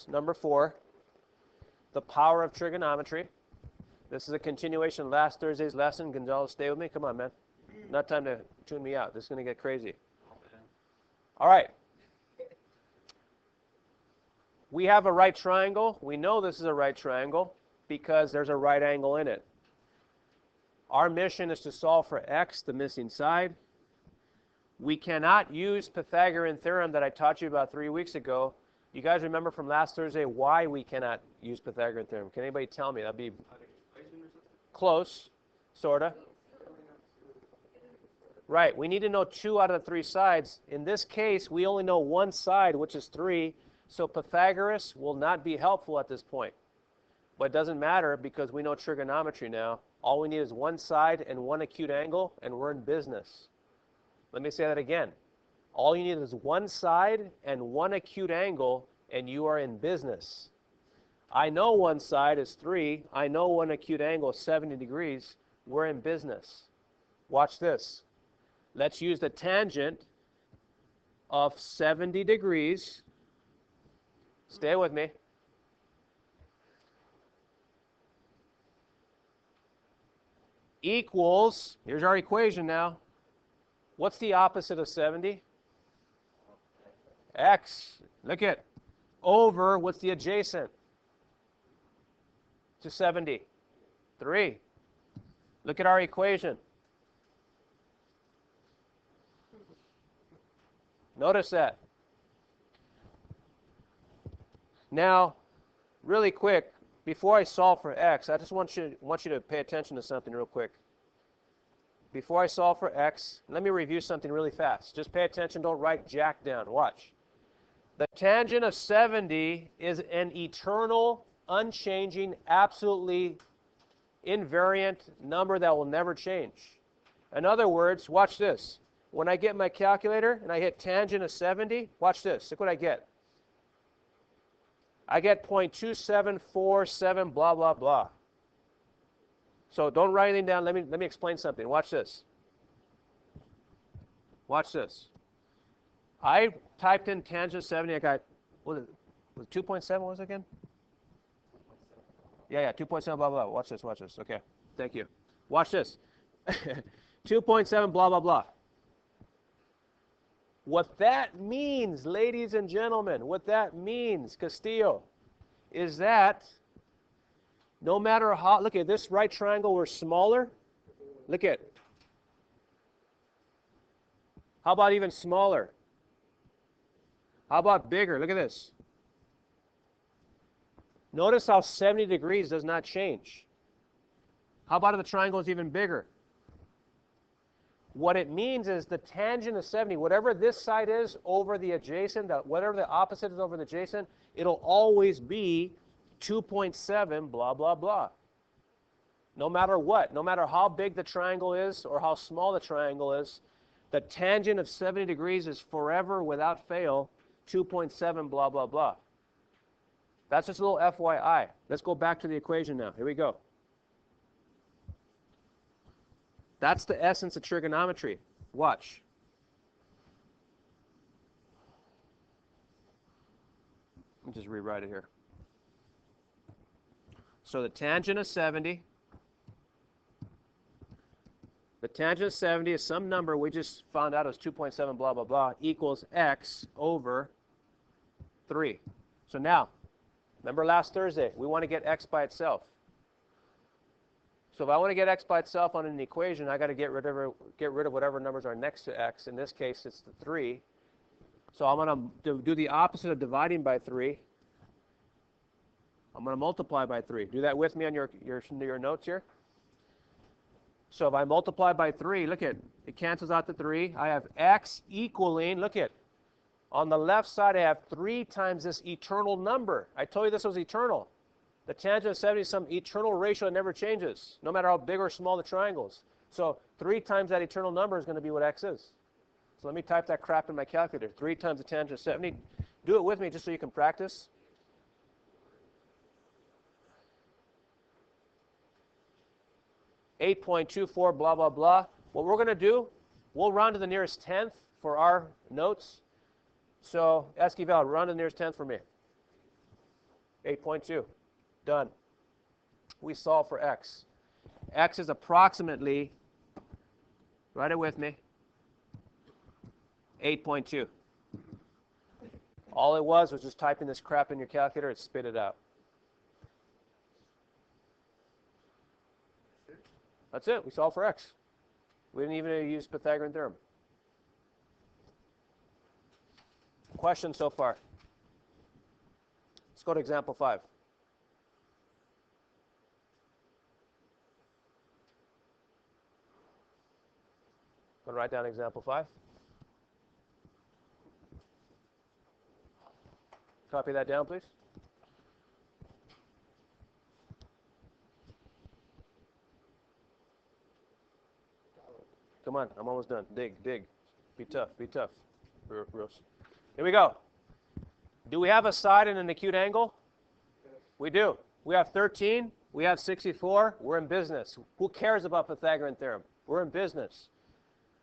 Number 4, the power of trigonometry. This is a continuation of last Thursday's lesson. Gonzalo, stay with me. Come on, man. Not time to tune me out. This is going to get crazy. All right. We have a right triangle. We know this is a right triangle because there's a right angle in it. Our mission is to solve for x, the missing side. We cannot use Pythagorean theorem that I taught you about 3 weeks ago. You guys remember from last Thursday why we cannot use Pythagorean theorem? Can anybody tell me? That'd be close, sort of. Right, we need to know 2 out of the 3 sides. In this case, we only know one side, which is 3, so Pythagoras will not be helpful at this point. But it doesn't matter because we know trigonometry now. All we need is one side and one acute angle, and we're in business. Let me say that again. All you need is one side and one acute angle, and you are in business. I know one side is 3. I know one acute angle is 70 degrees. We're in business. Watch this. Let's use the tangent of 70 degrees. Stay with me. Equals, here's our equation now. What's the opposite of 70? X. Look at over, what's the adjacent to 70? 3. Look at our equation. Notice that. Now, really quick, before I solve for x, I just want you to pay attention to something real quick. Before I solve for x, let me review something really fast. Just pay attention, don't write jack down. Watch. The tangent of 70 is an eternal, unchanging, absolutely invariant number that will never change. In other words, watch this. When I get my calculator and I hit tangent of 70, watch this. Look what I get. I get 0.2747 blah, blah, blah. So don't write anything down. Let me explain something. Watch this. Watch this. I typed in tangent 70. I got, what was it 2.7? What was it again? Yeah, 2.7 blah, blah. Watch this, watch this. Okay, thank you. Watch this. 2.7 blah, blah, blah. What that means, ladies and gentlemen, what that means, Castillo, is that no matter how, look at this right triangle, we're smaller. Look at, how about even smaller? How about bigger? Look at this. Notice how 70 degrees does not change. How about if the triangle is even bigger? What it means is the tangent of 70, whatever this side is over the adjacent, whatever the opposite is over the adjacent, it'll always be 2.7 blah, blah, blah. No matter what, no matter how big the triangle is or how small the triangle is, the tangent of 70 degrees is forever, without fail, 2.7 blah, blah, blah. That's just a little FYI. Let's go back to the equation now. Here we go. That's the essence of trigonometry. Watch. Let me just rewrite it here. So the tangent of 70, is some number we just found out is 2.7 blah, blah, blah, equals x over 3. So now, remember last Thursday, we want to get x by itself. So if I want to get x by itself on an equation, I got to get rid of whatever numbers are next to x. In this case, it's the 3. So I'm going to do the opposite of dividing by 3. I'm going to multiply by 3. Do that with me on your notes here. So if I multiply by 3, look at it cancels out the 3. I have x equaling, look at, on the left side I have 3 times this eternal number. I told you this was eternal. The tangent of 70 is some eternal ratio that never changes, no matter how big or small the triangles. So 3 times that eternal number is going to be what x is. So let me type that crap in my calculator. 3 times the tangent of 70. Do it with me just so you can practice. .24 blah, blah, blah. What we're going to do, we'll round to the nearest tenth for our notes. So Esquivel, round to the nearest tenth for me. 8.2. Done. We solve for x. X is approximately, write it with me, 8.2. All it was just typing this crap in your calculator, it spit it out. That's it. We solved for x. We didn't even use Pythagorean theorem. Questions so far? Let's go to example 5. Going to write down example 5. Copy that down, please. Come on, I'm almost done. Dig. Be tough. Here we go. Do we have a side and an acute angle? We do. We have 13. We have 64. We're in business. Who cares about Pythagorean theorem? We're in business.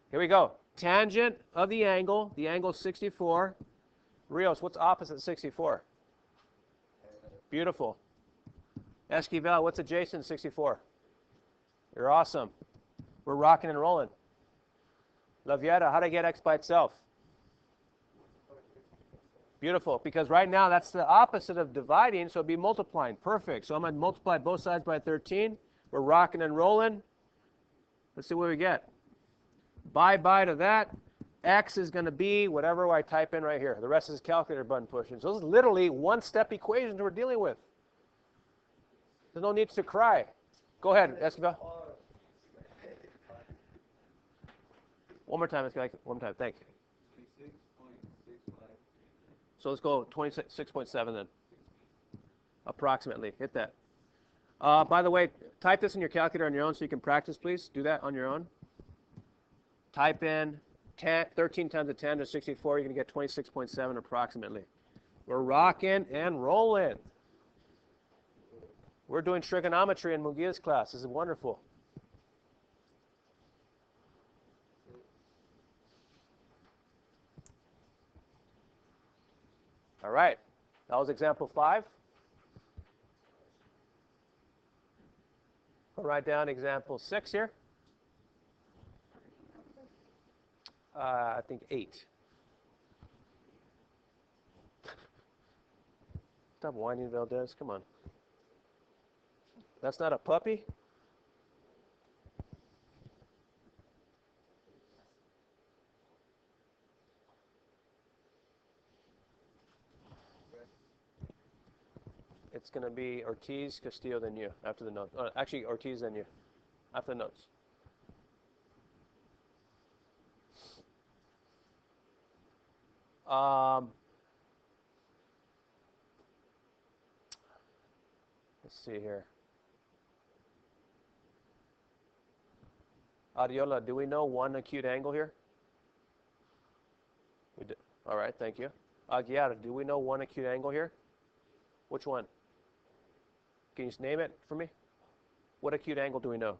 Here we go. Tangent of the angle 64. Rios, what's opposite 64? Beautiful. Esquivel, what's adjacent 64? You're awesome. We're rocking and rolling. Lavieta, how do I get x by itself? Beautiful, because right now that's the opposite of dividing, so it'd be multiplying. Perfect. So I'm going to multiply both sides by 13. We're rocking and rolling. Let's see what we get. Bye-bye to that. X is going to be whatever I type in right here. The rest is calculator button pushing. So this is literally one-step equations we're dealing with. There's no need to cry. Go ahead, Esquivel. One more time, Esquivel. One more time. Thank you. So let's go 26.7 then. Approximately. Hit that. By the way, type this in your calculator on your own so you can practice, please. Do that on your own. Type in 13 times 10 to 64. You're going to get 26.7 approximately. We're rocking and rolling. We're doing trigonometry in Mugia's class. This is wonderful. All right. That was example 5. I'll write down example 6 here. I think 8. Stop whining, Valdez. Come on. That's not a puppy? It's going to be Ortiz, Castillo, then you, after the notes. Actually, Ortiz, then you, after the notes. Let's see here. Adiola, do we know one acute angle here? We do. All right, thank you. Aguiar, do we know one acute angle here? Which one? Can you just name it for me? What acute angle do we know?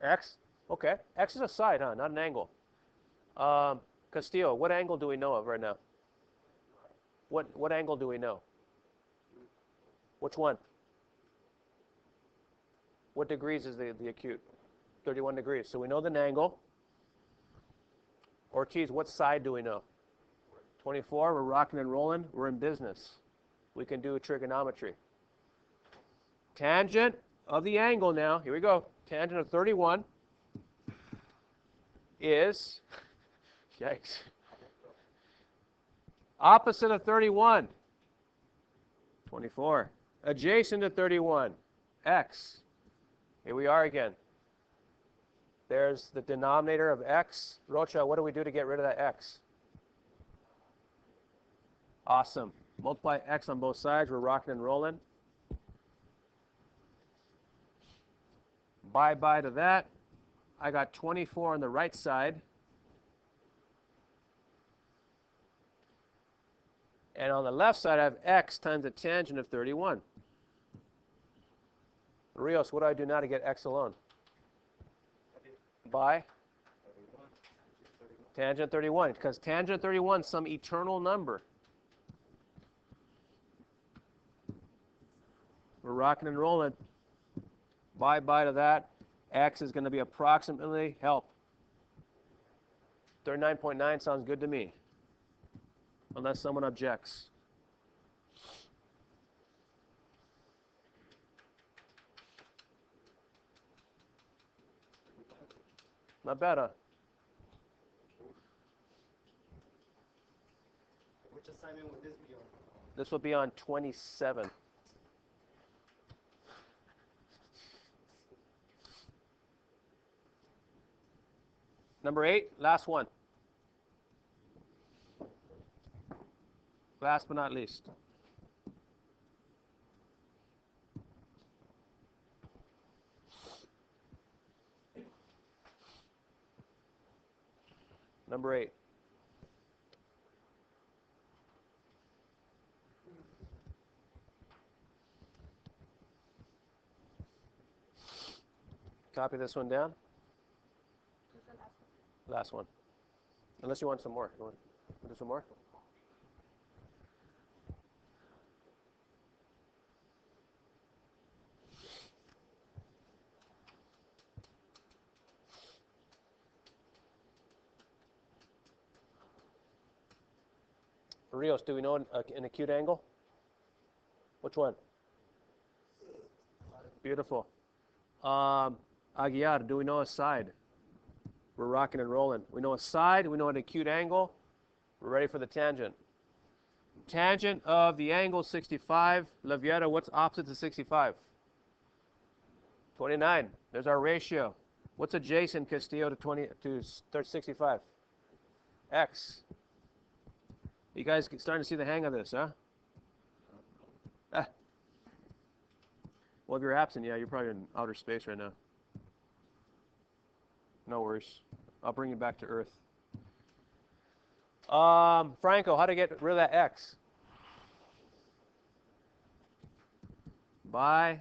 X? Okay. X is a side, huh? Not an angle. Castillo, what angle do we know of right now? What angle do we know? Which one? What degrees is the acute? 31 degrees. So we know the angle. Ortiz, what side do we know? 24. We're rocking and rolling. We're in business. We can do trigonometry. Tangent of the angle now. Here we go. Tangent of 31 is, yikes, opposite of 31, 24. Adjacent to 31, x. Here we are again. There's the denominator of x. Rocha, what do we do to get rid of that x? Awesome. Multiply x on both sides. We're rocking and rolling. Bye-bye to that. I got 24 on the right side. And on the left side, I have x times the tangent of 31. Rios, what do I do now to get x alone? By tangent 31, because tangent 31 is some eternal number. We're rocking and rolling. Bye-bye to that. X is going to be approximately, help. 39.9 sounds good to me. Unless someone objects. Not bad, huh? Which assignment would this be on? This will be on 27. Number 8, last one. Last but not least. Number 8. Copy this one down. Last one. Unless you want some more. You want to do some more? Rios, do we know an acute angle? Which one? Beautiful. Aguiar, do we know a side? We're rocking and rolling. We know a side, we know an acute angle. We're ready for the tangent. Tangent of the angle 65. Laviera, what's opposite to 65? 29. There's our ratio. What's adjacent, Castillo, to 65? X. You guys starting to see the hang of this, huh? Ah. Well, if you're absent, yeah, you're probably in outer space right now. No worries. I'll bring you back to Earth. Franco, how to get rid of that X? Bye.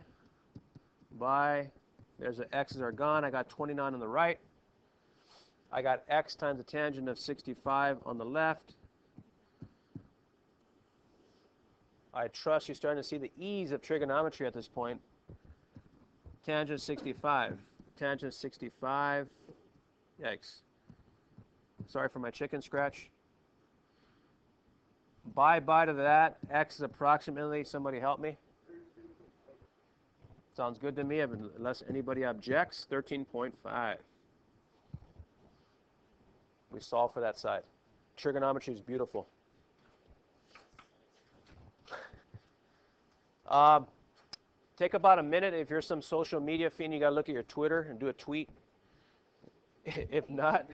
There's the X's are gone. I got 29 on the right. I got X times the tangent of 65 on the left. I trust you're starting to see the ease of trigonometry at this point. Tangent 65. Tangent 65. Yikes. Sorry for my chicken scratch. Bye-bye to that. X is approximately, somebody help me. Sounds good to me, unless anybody objects. 13.5. We solve for that side. Trigonometry is beautiful. Take about a minute. If you're some social media fiend, you got to look at your Twitter and do a tweet. If not,